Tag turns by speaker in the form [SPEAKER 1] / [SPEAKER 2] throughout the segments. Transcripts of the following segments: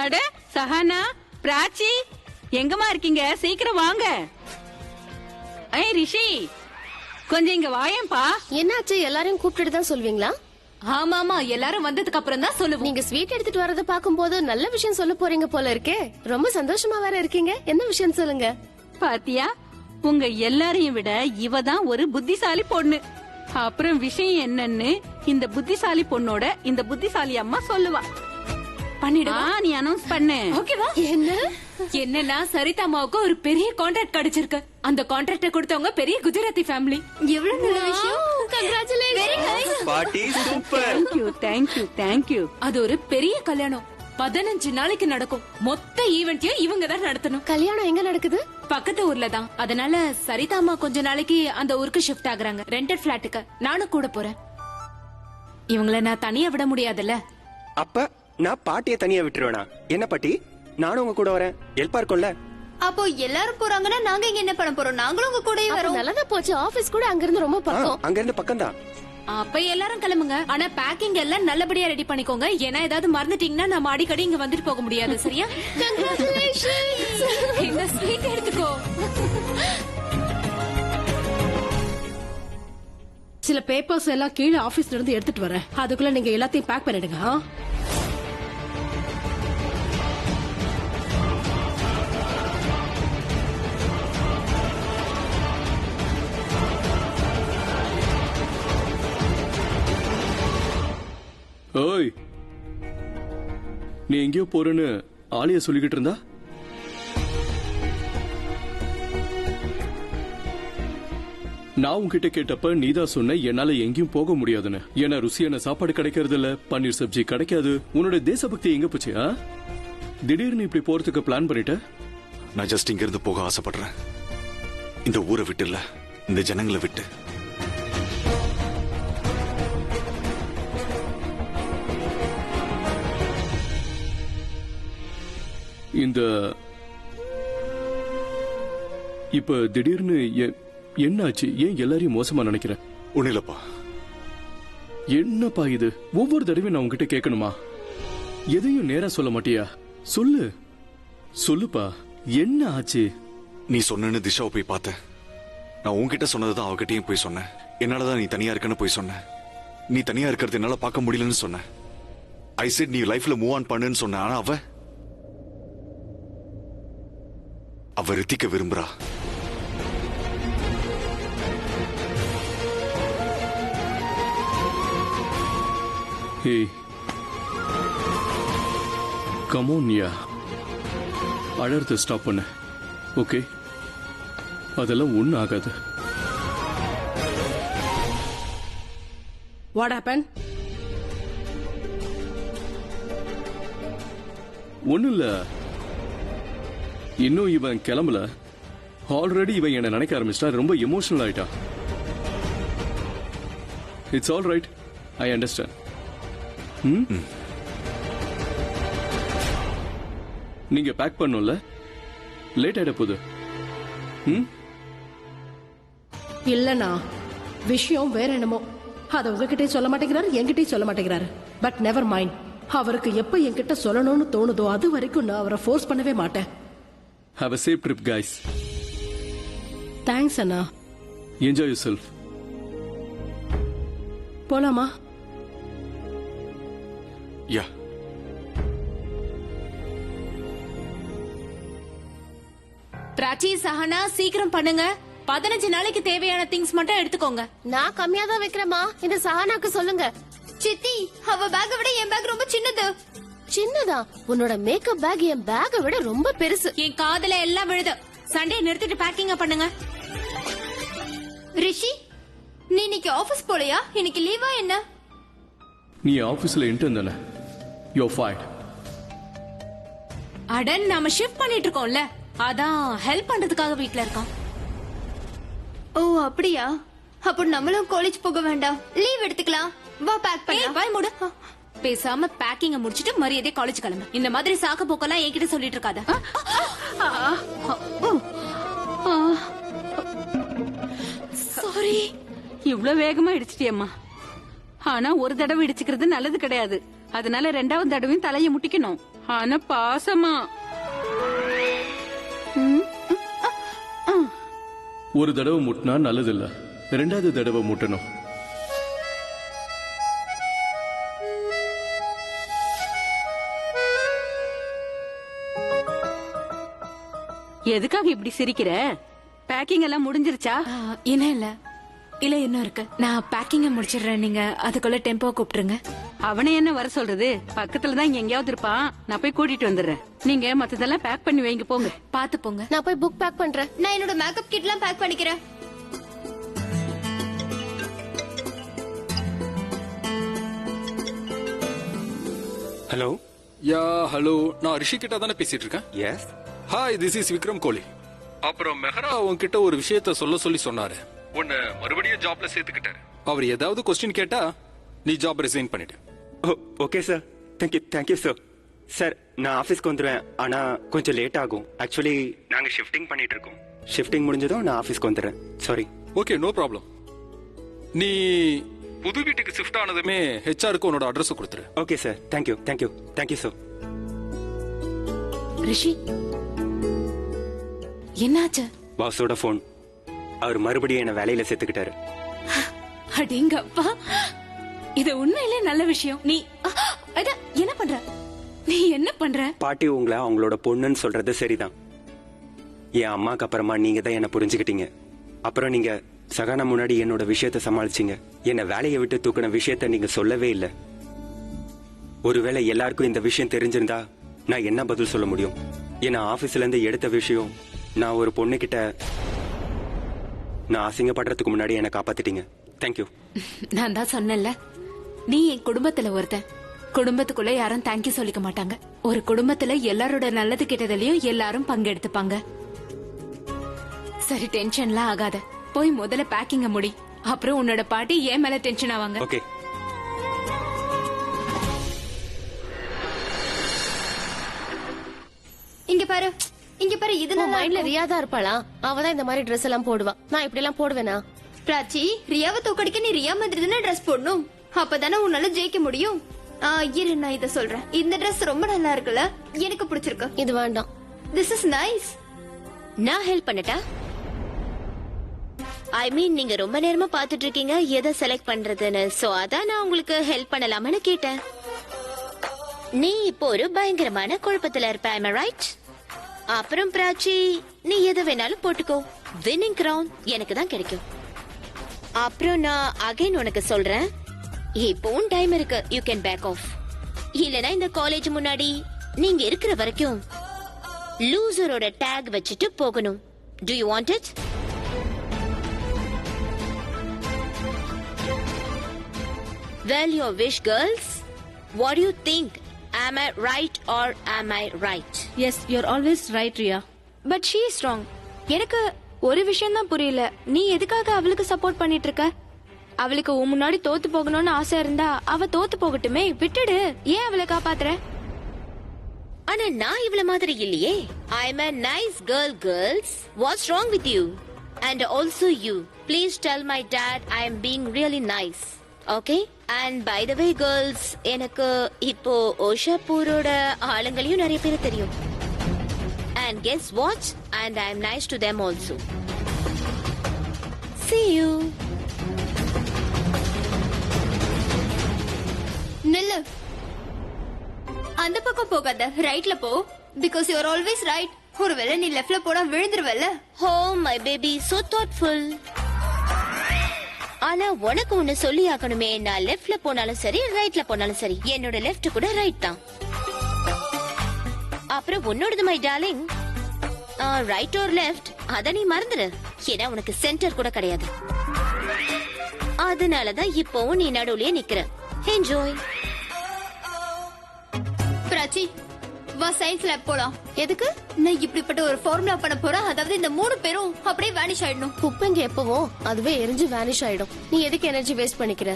[SPEAKER 1] அட சஹானா, பிராச்சி எங்கம்மா இருக்கீங்க? சீக்கிரம் வாங்க. ஐய் ரிஷி, கொஞ்சம் இங்க வாயேன்பா.
[SPEAKER 2] என்னாச்சு? எல்லாரையும் கூப்பிட்டுட்டு தான் சொல்வீங்களா?
[SPEAKER 3] ஆமாமா, எல்லாரும் வந்ததுக்கு அப்புறம் தான் சொல்லுவோம்.
[SPEAKER 2] நீங்க ஸ்வீட் எடுத்துட்டு வரத பாக்கும்போது நல்ல விஷயம் சொல்ல போறீங்க போல இருக்கே. ரொம்ப சந்தோஷமா வேற இருக்கீங்க. என்ன விஷயம் சொல்லுங்க.
[SPEAKER 1] பாத்தியா, உங்க எல்லாரையும் விட இவ தான் ஒரு புத்திசாலி பொண்ணு. அப்புறம் விஷயம் என்னன்னு இந்த புத்திசாலி பொண்ணோட இந்த புத்திசாலி அம்மா சொல்லுவா.
[SPEAKER 3] பண்ணிடுவா.
[SPEAKER 1] நீ அனௌன்ஸ் பண்ணு.
[SPEAKER 3] ஓகேவா?
[SPEAKER 2] என்ன?
[SPEAKER 3] என்னன்னா சரிதா அம்மாவுக்கு ஒரு பெரிய கான்ட்ராக்ட் கிடைச்சிருக்கு. அந்த கான்ட்ராக்ட கொடுத்தவங்க பெரிய குஜராத்தி ஃபேமிலி. எவ்வளவு நல்ல விஷயம்.
[SPEAKER 2] கங்க்ராச்சுலேஷன்.
[SPEAKER 4] பாட்டி சூப்பர்.
[SPEAKER 1] தேங்க்யூ.
[SPEAKER 3] அது ஒரு பெரிய கல்யாணம். 15 நாளைக்கு நடக்கும். மொத்த ஈவென்ட்டையும் இவங்க தான் நடத்தணும்.
[SPEAKER 2] கல்யாணம் எங்க நடக்குது?
[SPEAKER 3] பக்கத்து ஊர்ல தான். அதனால சரிதா அம்மா கொஞ்ச நாளைக்கு அந்த ஊருக்கு ஷிஃப்ட் ஆகுறாங்க, ரெண்டட் பிளாட்டுக்கு. நானும் கூட போறேன். இவங்கள நான் தனியா விட முடியாதுல்ல.
[SPEAKER 4] அப்ப நான் பாட்டிய தனியா விட்டுருவேனா? என்ன பாட்டி, நானும் உங்க கூட வரேன். ஹெல்ப்பா இருக்கும்ல.
[SPEAKER 5] அப்போ எல்லாரும் போறாங்கன்னா நாங்க இங்க என்ன பண்ண போறோம்? நாங்களும் உங்க கூடயே வரோம்.
[SPEAKER 2] நல்லதா போச்சு. ஆபீஸ் கூட அங்க இருந்து ரொம்ப பக்கம்.
[SPEAKER 4] அங்க இருந்து பக்கம் தான்.
[SPEAKER 3] அப்ப எல்லாரும் கிளம்புங்க. ஆனா பேக்கிங் எல்லாம் நல்லபடியா ரெடி பண்ணிக்கோங்க. ஏன்னா ஏதாவது மறந்துட்டீங்கன்னா நம்ம அடிக்கடி இங்க வந்துட்டு போக முடியாது. சரியா? இந்த ஸ்வீட் எடுத்துக்கோ.
[SPEAKER 6] சில பேப்பர்ஸ் எல்லாம் கீழே ஆபீஸ்ல இருந்து எடுத்துட்டு வரேன். அதுக்குள்ள நீங்க எல்லாத்தையும் பேக் பண்ணிடுங்க.
[SPEAKER 7] ஓய், நீ எங்கேயோ போறேன்னு ஆலியா சொல்லிக்கிட்டு இருந்தா? நான் உன்கிட்ட கேட்டப்ப நீதான் சொன்ன என்னால எங்கேயும் போக முடியாதுன்னு. ஏன்னா ருசியான சாப்பாடு கிடைக்கிறது இல்ல, பன்னீர் சப்ஜி கிடைக்காது. உன்னோட தேசபக்தி எங்க போச்சு? திடீர்னு இப்படி போறதுக்கு பிளான் பண்ணிட்ட?
[SPEAKER 8] நான் ஜஸ்ட் இங்க இருந்து போக ஆசைப்படுறேன். இந்த ஊரை விட்டு இல்ல, இந்த ஜனங்களை விட்டு.
[SPEAKER 7] இந்த இப்ப திடீர்னு என்னாச்சு? ஏன் எல்லாரையும் மோசமா நினைக்கிறேன்?
[SPEAKER 8] ஒண்ணு இல்லப்பா.
[SPEAKER 7] என்னப்பா இது? ஒவ்வொரு தடவையும் நான் உங்ககிட்ட கேட்கணுமா? எதையும் நேரா சொல்ல மாட்டியா? சொல்லுப்பா, என்ன ஆச்சு?
[SPEAKER 8] நீ சொன்னு திஷாவை போய் பார்த்தேன். நான் உன்கிட்ட சொன்னதுதான் அவகிட்டயும் போய் சொன்னேன். என்னாலதான் நீ தனியா இருக்கன்னு போய் சொன்ன. நீ தனியா இருக்கிறது என்னால பார்க்க முடியலன்னு சொன்ன. ஐ செட் நீ லைஃப்ல மூவ் ஆன் பண்ணுன்னு சொன்ன. ஆனா அவ ரித்திக்க விரும்புறா.
[SPEAKER 7] ஹே, கம் ஆன் யா. அழறத ஸ்டாப் பண்ணு. ஓகே, அதெல்லாம் ஒண்ணும் ஆகாது.
[SPEAKER 6] What happen?
[SPEAKER 7] ஒண்ணும் இல்ல. இன்னும் இவன் கிளம்பல. ஆல்ரெடி இவன் என்ன நினைக்க ஆரம்பிச்சிட்டா. ரொம்ப எமோஷனல் ஆயிட்டா. It's all right, I understand. நீங்க பேக் பண்ணும்ல, லேட் ஆயிட போகுது.
[SPEAKER 6] இல்லனா விஷயம் வேற என்னமோ. அத உங்ககிட்டயும் சொல்ல மாட்டேங்கிறாரு, என்கிட்டயும் சொல்ல மாட்டேங்கிறாரு. But never mind. அவருக்கு எப்ப என்கிட்ட சொல்லணும்னு தோணுதோ அது வரைக்கும் நான் அவரை ஃபோர்ஸ் பண்ணவே மாட்டேன்.
[SPEAKER 7] Have a safe trip, guys.
[SPEAKER 6] Thanks, Anna.
[SPEAKER 7] Enjoy yourself.
[SPEAKER 6] போலாமா?
[SPEAKER 8] யா.
[SPEAKER 3] பிராச்சி, சஹனா, சீக்கிரம் பண்ணுங்க. 15 நாளைக்கு தேவையான திங்ஸ் மட்டும் எடுத்துக்கோங்க.
[SPEAKER 2] நான் கம்மியா தான் வைக்கிறேமா. இந்த சஹானாக்கு சொல்லுங்க.
[SPEAKER 5] சித்தி, அவ பேக்க விட என் பேக் ரொம்ப சின்னது.
[SPEAKER 2] சின்னதா? உன்னோட மேக்கப் பேக் என் பேக்க விட ரொம்ப பெருசு.
[SPEAKER 3] என் காதுல எல்லாம் விழுது. சண்டே நிறுத்திட்டு பேக்கிங்க பண்ணுங்க.
[SPEAKER 5] ரிஷி, நீ இன்னைக்கு ஆபீஸ் போலையா? இன்னைக்கு லீவா என்ன?
[SPEAKER 7] நீ ஆபீஸ்ல இன்டர்ன் தானே? You're fired.
[SPEAKER 3] அடன், நாம ஷிஃப்ட் பண்ணிட்டு இருக்கோம்ல, அதான் ஹெல்ப் பண்றதுக்காக வீட்ல இருக்கான்.
[SPEAKER 5] ஓ அப்படியா? அப்போ நம்மளும் காலேஜ் போக வேண்டாம், லீவ் எடுத்துக்கலாம். வா பேக் பண்ணலாம்.
[SPEAKER 3] வாய் மூடு. பேசாம பேக்கிங்க முடிச்சிட்டு மரியாதை காலேஜ் கிளம்பு. இந்த மாதிரி சாக்கு போக்கெல்லாம் என்கிட்ட சொல்லிட்டு இருக்காத.
[SPEAKER 1] சாரி. இவ்ளோ வேகமா இடிச்சிட்டியம்மா. ஆனா ஒரு தடவை இடிச்சுக்கிறது நல்லது கிடையாது. அதனால 2வது தடவையும் தலைய முட்டிக்கணும். ஆனா பாசமா.
[SPEAKER 7] ஒரு தடவை முட்டினா நல்லதில்ல, 2வது தடவை முட்டணும்.
[SPEAKER 1] எதுக்காக இப்படி சிரிக்கிற? பேக்கிங் எல்லாம் முடிஞ்சிருச்சா?
[SPEAKER 3] இன்னும் இல்ல இல்ல இன்னும் இருக்கு. நான் பேக்கிங்க முடிச்சிடுறேன், நீங்க அதுக்குள்ள டெம்போ கூப்பிட்டுருங்க.
[SPEAKER 1] அவனை என்ன வர சொல்றது? பக்கத்துல தான் இங்க எங்கேயாவது இருப்பான். நான் போய் கூட்டிட்டு வந்துடுறேன். நீங்க மத்ததெல்லாம் பேக் பண்ணி வைங்க போங்க.
[SPEAKER 3] பாத்து போங்க.
[SPEAKER 2] நான் போய் புக் பேக் பண்றேன்.
[SPEAKER 5] நான் என்னோட மேக்கப் கிட்லாம் பேக் பண்ணிக்கிறேன்.
[SPEAKER 4] ஹலோ.
[SPEAKER 9] யா ஹலோ, நான் ரிஷி கிட்ட தானே பேசிட்டு இருக்கேன்.
[SPEAKER 4] Yes.
[SPEAKER 9] Hi, this is Vikram Kohli. அப்புறம் மெஹரா உன்கிட்ட ஒரு விஷயத்த சொல்லி சொன்னாரு. உன்னை மறுபடியும் ஜாப்ல சேர்த்துக்கிட்டாரு. அவர் ஏதாவது கொஸ்டின் கேட்டா நீ ஜாப் ரிசைன் பண்ணிடு.
[SPEAKER 4] Okay sir. Thank you sir. Sir, நான் ஆபீஸ்க்கு வந்துடுவேன். ஆனா கொஞ்சம் லேட் ஆகும். ஆக்சுவலி நாங்க ஷிஃப்டிங் பண்ணிட்டு இருக்கோம். ஷிஃப்டிங் முடிஞ்சதும் நான் ஆபீஸ்க்கு வந்துடுறேன். சாரி.
[SPEAKER 9] Okay, no problem. நீ புது வீட்டுக்கு ஷிஃப்ட் ஆனதுமே ஹெச்ஆருக்கு உன்னோட அட்ரஸ் கொடுத்துரு.
[SPEAKER 4] Okay sir. Thank you sir.
[SPEAKER 3] Rishi, என்னாச்சு?
[SPEAKER 4] பாஸோட போன். அவர் மறுபடியும் என்ன வேலையில சேர்த்துக்கிட்டாரு.
[SPEAKER 3] அடேங்கப்பா, இது உண்மையிலே நல்ல விஷயம். நீ என்ன பண்ற? நீ என்ன பண்ற?
[SPEAKER 4] பாட்டி உங்களை அவங்களோட பொண்ணுன்னு சொல்றது சரிதான். என் அம்மாக்கு அப்புறமா நீங்க தான் என்ன புரிஞ்சுக்கிட்டீங்க. அப்புறம் நீங்க சகானா முன்னாடி என்னோட விஷயத்த சமாளிச்சீங்க. என்ன வேலையை விட்டு தூக்கின விஷயத்த நீங்க சொல்லவே இல்லை. ஒருவேளை எல்லாருக்கும் இந்த விஷயம் தெரிஞ்சிருந்தா நான் என்ன பதில் சொல்ல முடியும்? ஏன்னா ஆபீஸ்ல இருந்து எடுத்த விஷயம், நான் ஒரு பொண்ணு கிட்ட நான் அசிங்கப்படுறதுக்கு முன்னாடி என்ன காப்பாத்திட்டீங்க. தேங்க்யூ.
[SPEAKER 3] நான் தான் சொன்னேன்ல, நீ என் குடும்பத்துல ஒருத்தன். குடும்பத்துக்குள்ள யாரும் தேங்க்யூ சொல்லிக்க மாட்டாங்க. ஒரு குடும்பத்துல எல்லாரோட நல்லது கெட்டதுலயும் எல்லாரும் பங்கெடுத்துப்பாங்க. சரி, டென்ஷன்லாம் ஆகாத. போய் முதல்ல பேக்கிங்க முடி. அப்புறம் உன்னோட பாட்டி ஏன் மேல டென்ஷன் ஆவாங்க.
[SPEAKER 4] ஓகே.
[SPEAKER 5] இங்க பாரு இது
[SPEAKER 2] உன்
[SPEAKER 5] நல்லா
[SPEAKER 2] மைண்ட்ல
[SPEAKER 5] இருக்கும்.
[SPEAKER 2] ரியா தான் இருப்பாளா? அவதான் இந்த மாதிரி ட்ரெஸ் எல்லாம் போடுவா. நான் இப்படி எல்லாம் போடுவேனா?
[SPEAKER 5] பிராச்சி, ரியாவை தூக்கடிக்க நீ ரியா மாதிரி தானே ட்ரெஸ் போடணும். அப்பதானே உன்னால ஜெயிக்க முடியும். இரு, நான் இத சொல்றேன். இந்த ட்ரெஸ் ரொம்ப நல்லா இருக்குல்ல, எனக்கு பிடிச்சிருக்கு.
[SPEAKER 2] இது வேண்டாம்.
[SPEAKER 5] This is nice.
[SPEAKER 10] நான் ஹெல்ப் பண்ணட்டா? ஐ மீன், நீங்க ரொம்ப நேரமா பாத்துட்டு இருக்கீங்க எதை செலக்ட் பண்றதுன்னு. சோ அதான் நான் உங்களுக்கு ஹெல்ப் பண்ணலாம்னு கேட்டேன். நீ இப்போ ஒரு பயங்கரமான குழப்பத்துல இருப்ப, am I right? அப்புறம் பிராச்சி, நீ எதை வேணாலும் போட்டுக்கோ. வின்னிங் கிரவுன் எனக்கு தான் கிடைக்கும். அப்புறம் நான் அகைன் உனக்கு சொல்றேன், இப்போவும் டைம் இருக்கு. You can back off. இல்லனா இந்த காலேஜ் முன்னாடி நீங்க இருக்கிற வரைக்கும் லூசரோட டேக் வச்சுட்டு போகணும். Do you want it? Well, your wish, girls. What do you think? Am I right or am I right?
[SPEAKER 3] Yes, you're always right, Ria.
[SPEAKER 5] But she is wrong. எனக்கு ஒரு விஷயம் தான் புரியல. நீ எதுக்காக அவளுக்கு சப்போர்ட் பண்ணிட்டு இருக்க? அவளுக்கு உன் முன்னாடி தோத்து போகணும்னு ஆசை இருந்தா அவ தோத்து போகட்டுமே, விட்டுடு. ஏன் அவளை காப்பாத்துற?
[SPEAKER 10] ஆனா நான் இவள மாதிரி இல்லையே. I'm a nice girl, girls. What's wrong with you? And also you. Please tell my dad I am being really nice. Okay? And by the way, girls, எனக்கு இப்போ ஓஷாப்பூரோட ஆளுங்களையும் நிறைய பேர் தெரியும். And guess what? And I am nice to them also. See you.
[SPEAKER 5] நில்லு. அந்த பக்கம் போகாத, ரைட்ல போ. Because you are always right. ஒருவேளை நீ லெஃப்ட்ல போனா விழுந்துருவல்ல.
[SPEAKER 10] Oh my baby, so thoughtful. ஆனா உனக்கு ஒண்ணு சொல்லி ஆகணுமே, நான் லெஃப்ட்ல போனாலும் சரி ரைட்ல போனாலும் சரி என்னோட லெஃப்ட் கூட ரைட் தான். அப்புறம் உன்னோடது my darling, right or left அத நீ மறந்துடு. ஏன்னா உனக்கு சென்டர் கூட கிடையாது. அதனாலதான் இப்போவும் நீ நடுவுலயே நிக்கிற. என்ஜாய்.
[SPEAKER 5] பிராச்சி, வா சயின்ஸ் லேப் போலாம்.
[SPEAKER 2] எதுக்கு?
[SPEAKER 5] நான் இப்படிப்பட்ட ஒரு ஃபார்முலா பண்ண போறேன். அதாவது இந்த 3 பேரும் அப்படியே வேனிஷ் ஆயிடணும்.
[SPEAKER 2] குப்பைங்க எப்பவும் அதுவே எரிஞ்சு வேனிஷ் ஆயிடும். நீ எதுக்கு எனர்ஜி வேஸ்ட் பண்ணிக்கிற?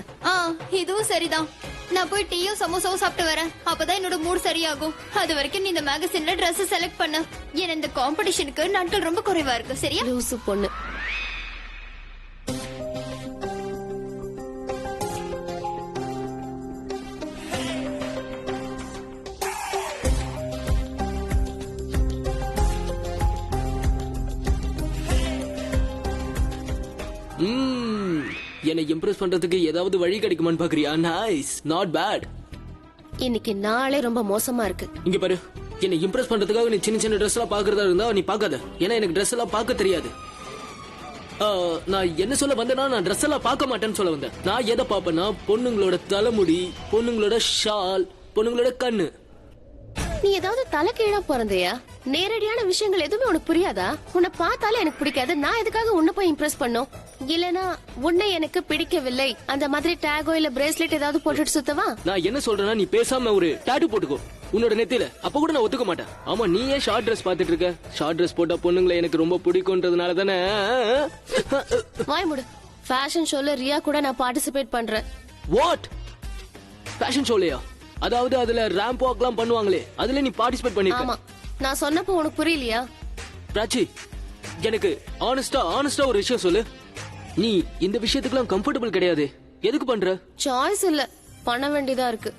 [SPEAKER 5] இதுவும் சரிதான். நான் போய் டீயும் சமோசாவும் சாப்பிட்டு வரேன். அப்பதான் என்னோட மூட் சரியாகும். அது வரைக்கும் நீ இந்த மேகசின்ல Dress செலக்ட் பண்ணு. ஏன்னா இந்த காம்படிஷனுக்கு நாட்கள் ரொம்ப குறைவா இருக்கு. சரியா?
[SPEAKER 2] லூசு பொண்ணு.
[SPEAKER 11] என்னை இம்ப்ரெஸ் பண்றதுக்கு ஏதாவது வழி கிடைக்குமான்னு பாக்குறியா? Nice, not bad.
[SPEAKER 2] இன்னைக்கு நாளே ரொம்ப மோசமா இருக்கு.
[SPEAKER 11] இங்க பாரு, என்னை இம்ப்ரெஸ் பண்றதுக்காக நீ சின்ன சின்ன ட்ரெஸ் எல்லாம் பாக்குறதா இருந்தா நீ பாக்காத. ஏன்னா எனக்கு ட்ரெஸ் எல்லாம் பார்க்க தெரியாது. நான் என்ன சொல்ல வந்தேன்னா, நான் ட்ரெஸ் எல்லாம் பார்க்க மாட்டேன்னு சொல்ல வந்தேன். நான் எதை பாப்பேன்னா, பொண்ணுங்களோட தலைமுடி, பொண்ணுங்களோட ஷால், பொண்ணுங்களோட கண்ணு.
[SPEAKER 2] நீ ஏதாவது தலைக்கீழா பிறந்தையா? நேரடியான விஷயங்கள் எதுவுமே உனக்கு புரியாதா? உன்னை பார்த்தாலே எனக்கு பிடிக்காது, நான் எதுக்காக உன்னை போய் இம்ப்ரெஸ் பண்ணும்? இல்லனா உன்னை எனக்கு பிடிக்கவில்லை அந்த மாதிரி டேகோ இல்ல பிரேஸ்லெட் ஏதாவது போட்டுட்டு சுத்தவா?
[SPEAKER 11] நான் என்ன சொல்றேன்னா, நீ பேசாம ஒரு டாட்டூ போட்டுக்கோ உன்னோட நெத்தியில. அப்ப கூட நான் ஒத்துக்க மாட்டேன். ஆமா, நீ ஏன் ஷார்ட் ட்ரெஸ் பாத்துட்டு இருக்க? ஷார்ட் ட்ரெஸ் போட்டா பொண்ணுங்களை எனக்கு ரொம்ப பிடிக்கும்ன்றதுனால தானே.
[SPEAKER 2] வாய் முடு. ஃபேஷன் ஷோல ரியா கூட நான் பார்ட்டிசிபேட் பண்றேன்.
[SPEAKER 11] வாட்? ஃபேஷன் ஷோலயா? அதாவது அதுல ரேம்ப் வாக்லாம் பண்ணுவாங்களே, அதுல நீ பார்ட்டிசிபேட் பண்ணிருக்க?
[SPEAKER 2] ஆமா. நான் சொன்னப்போ உனக்கு புரியலையா?
[SPEAKER 11] பிராச்சி, எனக்கு ஆனஸ்டா ஒரு விஷயம் சொல்லு. நீ இந்த விஷயத்துக்குலாம் கம்ஃபர்டபிள் கிடையாது. எதுக்கு பண்ற?
[SPEAKER 2] சாய்ஸ் இல்ல, பண்ண வேண்டியதா இருக்கு.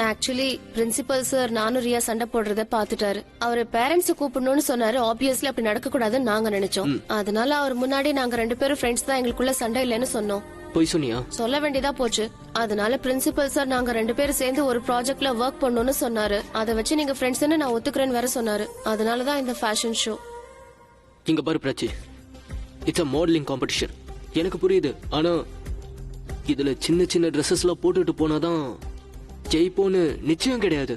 [SPEAKER 2] ஆக்சுவலி பிரின்சிபல் சார் நானும் ரியா சண்டை போடுறத பாத்துட்டாரு. அவரு பேரண்ட்ஸ் கூப்பிடணும்னு சொன்னாரு. ஆப்வியஸ்லி அப்படி நடக்க கூடாதுன்னு நாங்க நினைச்சோம். அதனால அவர் முன்னாடி நாங்க 2 பேரும் ஃப்ரெண்ட்ஸ் தான், எங்களுக்குள்ள சண்டை இல்லைன்னு சொன்னோம்.
[SPEAKER 11] போய் சொன்னியா?
[SPEAKER 2] சொல்ல வேண்டியதா போச்சு. அதனால பிரின்சிபல் சார் நாங்க 2 பேரும் சேர்ந்து ஒரு ப்ராஜெக்ட்ல ஒர்க் பண்ணணும்னு சொன்னாரு. அதை வச்சு நீங்க ஃப்ரெண்ட்ஸ்னு நான் ஒத்துக்கிறேன்னு வேற சொன்னாரு. அதனாலதான் இந்த ஃபேஷன் ஷோ.
[SPEAKER 11] இங்க பாரு Prachi, it's a modelling competition. எனக்கு புரியுது. ஆனா இதுல சின்ன சின்ன ட்ரெஸ்ஸஸ் எல்லாம் போட்டுட்டு போனாதான் ஜெயிப்போன்னு நிச்சயம் கிடையாது.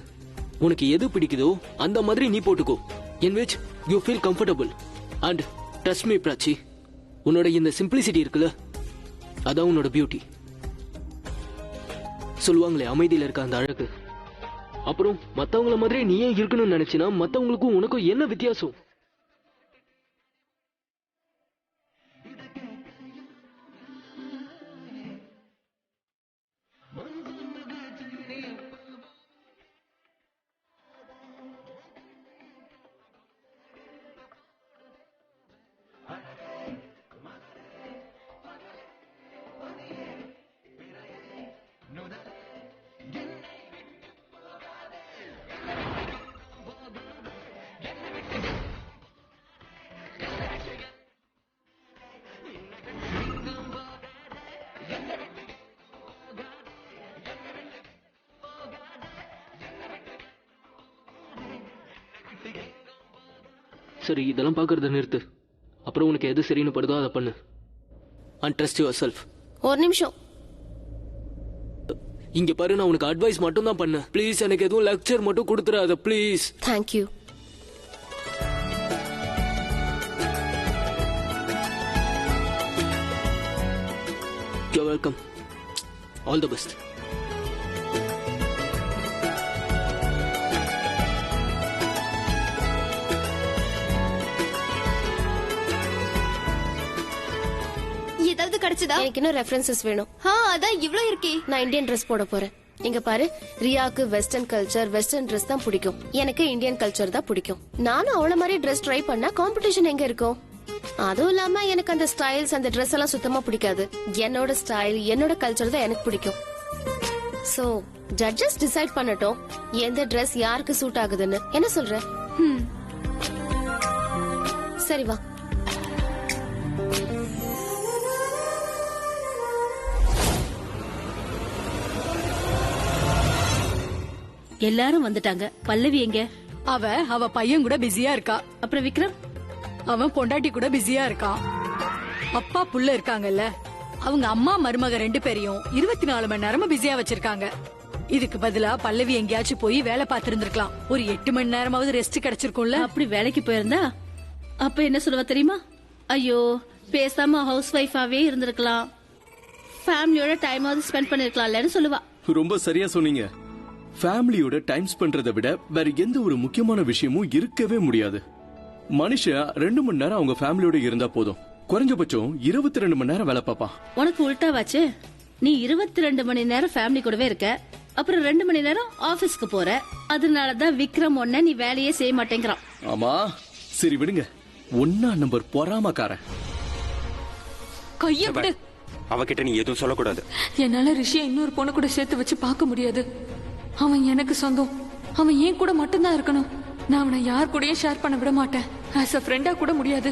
[SPEAKER 11] உனக்கு எது பிடிக்குதோ அந்த மாதிரி நீ போட்டுக்கோ. in which you feel comfortable. and trust me Prachi, உன்னோட இந்த சிம்பிளிசிட்டி இருக்குல்ல, அதான் உன்னோட பியூட்டி. சொல்லுவாங்களே, அமைதியில இருக்க அந்த அழகு. அப்புறம் மத்தவங்கள மாதிரி நீயே இருக்கணும்னு நினைச்சினா மத்தவங்களுக்கும் உனக்கும் என்ன வித்தியாசம்? சரி, இதெல்லாம் பாக்குறத நிறுத்து. அப்புறம் உனக்கு எது சரின்னு படுதோ அதை பண்ணு. and trust yourself.
[SPEAKER 2] ஒரு நிமிஷம்.
[SPEAKER 11] இங்க பாரு, நான் உனக்கு அட்வைஸ் மட்டும் தான் பண்ணேன். ப்ளீஸ், எனக்கு எதுவும் லெக்சர் மட்டும் கொடுத்துறாத please.
[SPEAKER 2] Thank you.
[SPEAKER 11] You're welcome. All the best.
[SPEAKER 5] ஏதாவது கிடைச்சதா?
[SPEAKER 2] எனக்கு இன்னும் ரெஃபரன்சஸ் வேணும்.
[SPEAKER 5] அதான் இவ்ளோ இருக்கே.
[SPEAKER 2] நான் இந்தியன் ட்ரெஸ் போட போறேன். இங்க பாரு, ரியாக்கு வெஸ்டர்ன் கல்ச்சர், வெஸ்டர்ன் ட்ரெஸ் தான் பிடிக்கும். எனக்கு இந்தியன் கல்ச்சர் தான் பிடிக்கும். நானும் அவள மாதிரி ட்ரெஸ் ட்ரை பண்ணா காம்படிஷன் எங்க இருக்கும்? அதுவும் இல்லாம எனக்கு அந்த ஸ்டைல்ஸ், அந்த ட்ரெஸ் எல்லாம் சுத்தமா பிடிக்காது. என்னோட ஸ்டைல், என்னோட கல்ச்சர் தான் எனக்கு பிடிக்கும். சோ ஜட்ஜஸ் டிசைட் பண்ணட்டும் எந்த ட்ரெஸ் யாருக்கு சூட் ஆகுதுன்னு. என்ன சொல்ற? சரி வா.
[SPEAKER 12] எல்லாரும் வந்துட்டாங்க. பல்லவி எங்க?
[SPEAKER 1] அவ பையன் கூட பிஸியா இருக்கா.
[SPEAKER 12] அப்புறம் விக்ரம்?
[SPEAKER 1] அவன் பொண்டாட்டி கூட பிஸியா இருக்கான். அப்பா புள்ள இருக்காங்கல்ல, அவங்க அம்மா மருமக 2 பேரையும் 24 மணி நேரமும் பிஸியா வச்சிருக்காங்க. இதுக்கு பதிலா பல்லவி எங்கேயாச்சும் போய் வேலை பார்த்திருந்திருக்கலாம். ஒரு 8 மணி நேரமாவது ரெஸ்ட் கிடைச்சிருக்கும்ல.
[SPEAKER 12] அப்படி வேலைக்கு போயிருந்தா அப்ப என்ன சொல்லுவா தெரியுமா? ஐயோ, பேசாம ஹவுஸ் ஒய்ஃபாவே இருந்திருக்கலாம், ஃபேமிலியோட டைமாவது ஸ்பெண்ட் பண்ணிருக்கலாம்லன்னு சொல்லுவா.
[SPEAKER 7] ரொம்ப சரியா சொன்னீங்க. ஃபேமிலியோட டைம் ஸ்பெண்ட்றதை விட வேற எந்த ஒரு முக்கியமான விஷயமும் இருக்கவே முடியாது. மனுஷன் 2 மணி நேரம் அவங்க ஃபேமிலியோட இருந்தா போதும். குறைஞ்சபட்சம் 22 மணி நேரம் வேலை பார்ப்பான்.
[SPEAKER 12] உனக்கு உல்டாவாச்சு. நீ 22 மணி நேரம் ஃபேமிலி கூடவே இருக்க, அப்புறம் 2 மணி நேரம் ஆபீஸ்க்கு போற. அதனாலதான் விக்ரம் ஒன்ன நீ வேலையே செய்ய மாட்டேங்கிறான்.
[SPEAKER 7] ஆமா, சரி விடுங்க. 1 நம்பர் பொறாமக்காரன்.
[SPEAKER 3] கைய விடு.
[SPEAKER 4] அவகிட்ட நீ எதுவும் சொல்லக்கூடாது.
[SPEAKER 3] என்னால ரிஷியை இன்னொரு பொண்ணு கூட சேர்த்து வச்சு பார்க்க முடியாது. அவன் எனக்கு சொந்தம். அவன் ஏன் கூட மட்டும்தான் இருக்கணும். நான் அவனை யார் கூடயும் ஷேர் பண்ண விட மாட்டேன். ஆஸ் அ ஃப்ரெண்டா கூட முடியாது.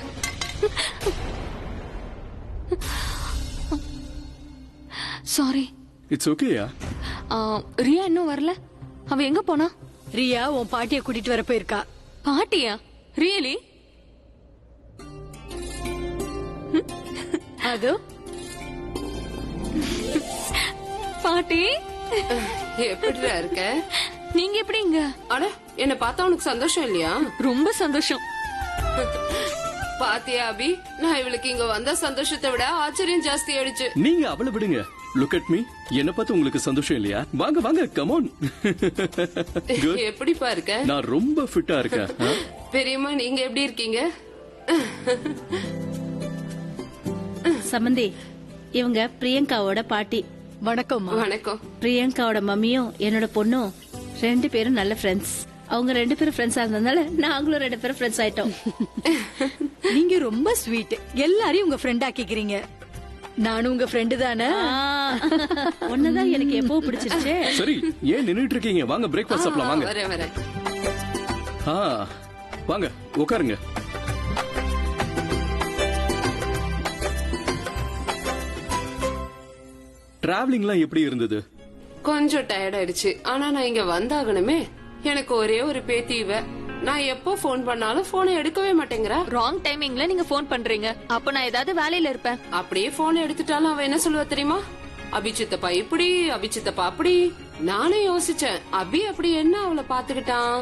[SPEAKER 3] சாரி.
[SPEAKER 7] இட்ஸ் ஓகேயா?
[SPEAKER 3] ரியா இன்னும் வரல. அவ எங்க போனா?
[SPEAKER 1] ரியா உன் பாட்டிய கூட்டிட்டு வர போயிருக்கா.
[SPEAKER 3] பாட்டியா? ரியலி?
[SPEAKER 1] அது
[SPEAKER 3] பாட்டி
[SPEAKER 13] எப்படிடா இருக்க?
[SPEAKER 3] நீங்க எப்படிங்க?
[SPEAKER 13] அட, என்ன பார்த்தா உனக்கு சந்தோஷம் இல்லையா?
[SPEAKER 3] ரொம்ப சந்தோஷம்.
[SPEAKER 13] பாத்தியா அபி, நான் இவளுக்கு இங்க வந்த சந்தோஷத்தை விட ஆச்சரியம் ஜாஸ்தி ஆயிடுச்சு.
[SPEAKER 7] நீங்க அவளை விடுங்க. Look at me. என்ன பார்த்து உங்களுக்கு சந்தோஷம் இல்லையா? வாங்க வாங்க, கம் ஆன்.
[SPEAKER 13] எப்படிப்பா இருக்க?
[SPEAKER 7] நான் ரொம்ப ஃபிட்டா இருக்கேன்.
[SPEAKER 13] பெரியம்மா, நீங்க எப்படி இருக்கீங்க?
[SPEAKER 12] சம்பந்தி, இவங்க பிரியங்காவோட பாட்டி.
[SPEAKER 1] வணக்கம்.
[SPEAKER 13] வணக்கம்.
[SPEAKER 12] பிரியங்காவோட மம்மியும் என்னோட பொண்ணும் 2 பேரும் நல்ல ஃப்ரெண்ட்ஸ். அவங்க 2 பேரும் ஃப்ரெண்ட்ஸா இருந்ததுனால நாங்களும் 2 பேரும் ஃப்ரெண்ட்ஸ் ஆயிட்டோம்.
[SPEAKER 1] நீங்க ரொம்ப ஸ்வீட். எல்லாரையும் உங்க ஃப்ரெண்ட் ஆக்கிக்கிறீங்க. நானும் உங்க ஃப்ரெண்டு தானே.
[SPEAKER 12] ஒன்னதான் எனக்கு எப்போ பிடிச்சிருச்சு.
[SPEAKER 7] சரி, ஏன் நின்னுட்டு இருக்கீங்க? வாங்க பிரேக்ஃபாஸ்ட் சாப்பிடலாம். வாங்க.
[SPEAKER 13] வரேன் வரேன்.
[SPEAKER 7] வாங்க உட்காருங்க. டிராவலிங்லாம் எப்படி இருந்தது?
[SPEAKER 13] கொஞ்சம் டயர்ட் ஆயிடுச்சு. ஆனா நான் இங்க வந்தாகணுமே. எனக்கு ஒரே ஒரு பேத்தி இவ. நான் எப்போ போன் பண்ணாலும் போனை எடுக்கவே மாட்டேங்கிறா.
[SPEAKER 3] ராங் டைமிங்ல நீங்க போன் பண்றீங்க. அப்ப நான் ஏதாவது வேலையில இருப்பேன்.
[SPEAKER 13] அப்படியே போன் எடுத்துட்டாலும் அவ என்ன சொல்லுவா தெரியுமா? அபிச்சித்தப்பா இப்படி, அபிச்சித்தப்பா அப்படி. நானும் யோசிச்சேன், அபி அப்படி என்ன அவளை பாத்துக்கிட்டான்?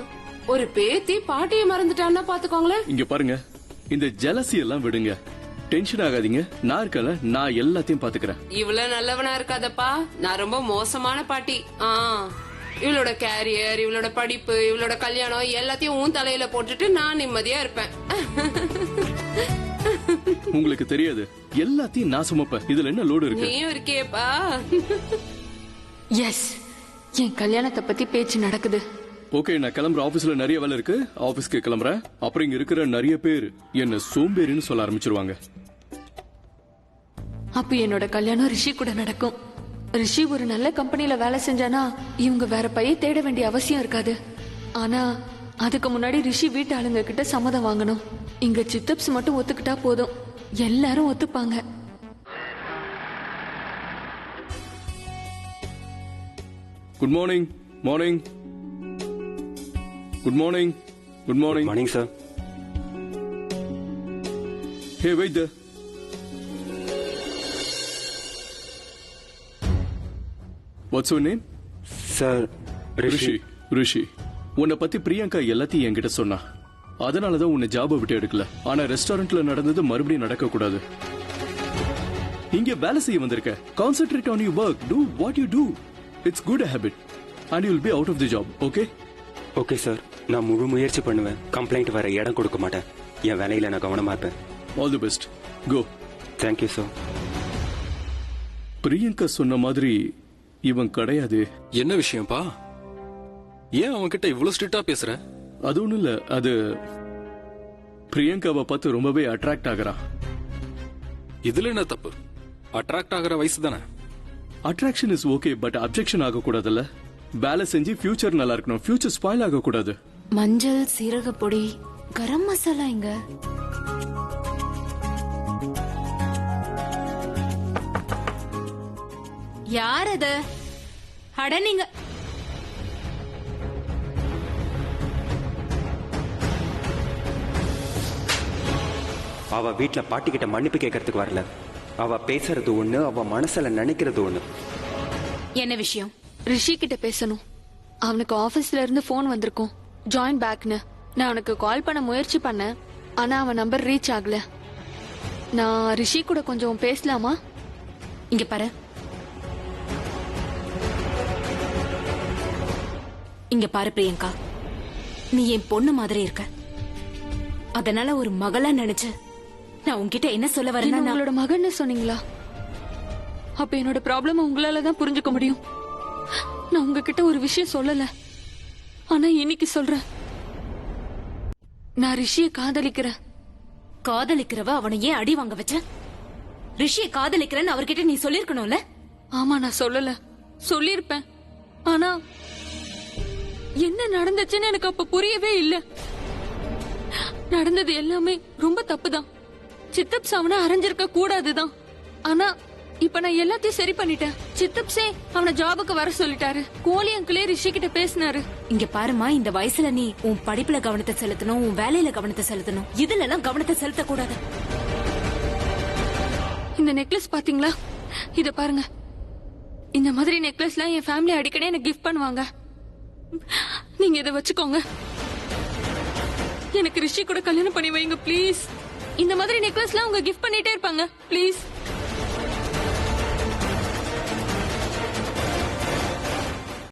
[SPEAKER 13] ஒரு பேத்தி பாட்டியை மறந்துட்டான்னா பாத்துக்கோங்களேன்.
[SPEAKER 7] இங்க பாருங்க, இந்த ஜெலசி எல்லாம் விடுங்க. டென்ஷன் ஆகாதீங்க. நான் இருக்கல, நான் எல்லாத்தையும் பாத்துக்கிறேன்.
[SPEAKER 13] இவ்வளவு நல்லவனா இருக்காதப்பா. நான் ரொம்ப மோசமான பாட்டி. இவளோட கேரியர், இவளோட படிப்பு, இவளோட கல்யாணம் எல்லாத்தையும் உன் தலையில போட்டுட்டு நான் நிம்மதியா இருப்பேன்.
[SPEAKER 7] உங்களுக்கு தெரியாது, எல்லாத்தையும் நான் சுமப்பேன். இதுல என்ன லோடு இருக்கு?
[SPEAKER 13] நீயும் இருக்கேப்பா.
[SPEAKER 3] எஸ், என் கல்யாணத்தை பத்தி பேச்சு நடக்குது.
[SPEAKER 7] ஓகே, நான் கிளம்புற. ஆபீஸ்ல நிறைய வேலை இருக்கு. ஆபீஸ்க்கு கிளம்புறேன். அப்புறம் இங்க இருக்கிற நிறைய பேர் என்ன சோம்பேறின்னு சொல்ல ஆரம்பிச்சிருவாங்க.
[SPEAKER 3] அப்ப என்னோட கல்யாணம் ரிஷி கூட நடக்கும். ரிஷி ஒரு நல்ல கம்பெனில வேலை செஞ்சானா இவங்க வேற பைய தேட வேண்டிய அவசியம் இருக்காது. ஆனா அதுக்கு முன்னாடி ரிஷி வீட்டு ஆளுங்க கிட்ட சம்மதம் வாங்கணும். இங்க சித்தப்ஸ் மட்டும் ஒத்துக்கிட்டா போதும், எல்லாரும் ஒத்துப்பாங்க.
[SPEAKER 7] Good morning. Morning. Good morning. Good morning.
[SPEAKER 4] Morning sir.
[SPEAKER 7] Hey, wait there. What's your name?
[SPEAKER 4] சார்,
[SPEAKER 7] ரிஷி. ரிஷி, உன்னை பத்தி பிரியங்கா எல்லாத்தையும் என்கிட்ட சொன்னா. அதனாலதான் உன்னை ஜாபை விட்டு எடுக்கல. ஆனா ரெஸ்டாரண்ட்ல நடந்தது மறுபடியும் நடக்க கூடாது. இங்க வேலை செய்ய வந்திருக்க. Concentrate on you work. Do what you do. It's good habit and you will be out of the job. Okay?
[SPEAKER 4] Okay sir, நான் முழு முயற்சி பண்ணுவேன். கம்ப்ளைண்ட் வர இடம் கொடுக்க மாட்டேன். என் வேலையில நான் கவனமா இருப்பேன்.
[SPEAKER 7] All the best. Go.
[SPEAKER 4] Thank you sir.
[SPEAKER 7] Priyanka சொன்ன மாதிரி இவன் கிடையாது.
[SPEAKER 9] என்ன விஷயம்ப்பா? ஏன் அவன் கிட்ட இவ்வளவு ஸ்ட்ரிக்ட்டா பேசுற?
[SPEAKER 7] அது ஒண்ணும் இல்ல, அது பிரியங்காவை பார்த்து ரொம்பவே அட்ராக்ட் ஆகுறான்.
[SPEAKER 9] இதுல என்ன தப்பு? அட்ராக்ட் ஆகிற வயசு தானே.
[SPEAKER 7] Attraction is okay, but objection ஆக கூடாதுல்ல. வேலை செஞ்சு ஃபியூச்சர் நல்லா இருக்கணும். ஃபியூச்சர் ஸ்பாயில் ஆக கூடாது.
[SPEAKER 3] மஞ்சள், சீரக பொடி, கரம் மசாலா இங்க. யார் அது? அட நீங்க
[SPEAKER 4] அவ வீட்டுல பாட்டி கிட்ட மன்னிப்பு கேட்கறதுக்கு வரல. அவ பேசுறது ஒண்ணு, அவ மனசுல நினைக்கிறது ஒண்ணு.
[SPEAKER 3] என்ன விஷயம்? ரிஷி கிட்ட பேசணும். அவனுக்கு ஆபீஸ்ல இருந்து போன் வந்திருக்கும், ஜாயின் பேக்னு. நான் அவனுக்கு கால் பண்ண முயற்சி பண்ணேன், ஆனா அவன் நம்பர் ரீச் ஆகல. நான் ரிஷி கூட கொஞ்சம் பேசலாமா? இங்க பாரு, இங்க பாரு பிரியங்கா, நீ என் பொண்ணு மாதிரி இருக்க. அதனால ஒரு மகளா நினைச்சு நான் உன்கிட்ட என்ன சொல்ல வரேன்னா, உங்களோட மகன்னு சொன்னீங்களா? அப்ப என்னோட ப்ராப்ளம் உங்களால தான் புரிஞ்சுக்க முடியும். நான் உங்ககிட்ட ஒரு விஷயம் சொல்லல, ஆனா இன்னைக்கு சொல்றேன். நான் ரிஷிய காதலிக்கிறேன். காதலிக்கிறவ அவனை ஏன் அடி வாங்க வச்ச? ரிஷிய காதலிக்கிறேன்னு அவர்கிட்ட நீ சொல்லிருக்கணும்ல. ஆமா, நான் சொல்லல. சொல்லிருப்பேன், ஆனா என்ன நடந்துச்சுன்னு எனக்கு அப்ப புரியவே இல்ல. நடந்தது எல்லாமே ரொம்ப தப்புதான். சித்தப்ஸ் அவனை அரைஞ்சிருக்க கூடாதுதான். ஆனா
[SPEAKER 5] இப்ப நான் எல்லாத்தையும் சரி பண்ணிட்டேன். சித்தப்ஸே அவனை ஜாபுக்கு வர சொல்லிட்டாரு. கோலி அங்கிளே ரிஷி கிட்ட பேசினாரு.
[SPEAKER 3] இங்க பாருமா, இந்த வயசுல நீ உன் படிப்புல கவனத்தை செலுத்தணும், உன் வேலையில கவனத்தை செலுத்தணும். இதுல எல்லாம் கவனத்தை செலுத்த கூடாது.
[SPEAKER 5] இந்த நெக்லஸ் பாத்தீங்களா? இத பாருங்க. இந்த மாதிரி நெக்லஸ்லாம் என் ஃபேமிலி அடிக்கடி எனக்கு கிஃப்ட் பண்ணுவாங்க. நீங்க இதை வச்சுக்கோங்க. எனக்கு ரிஷி கூட கல்யாணம் பண்ணி வைங்க ப்ளீஸ். இந்த மாதிரி நெக்லஸ்லாம் உங்க கிஃப்ட் பண்ணிட்டே இருப்பாங்க ப்ளீஸ்.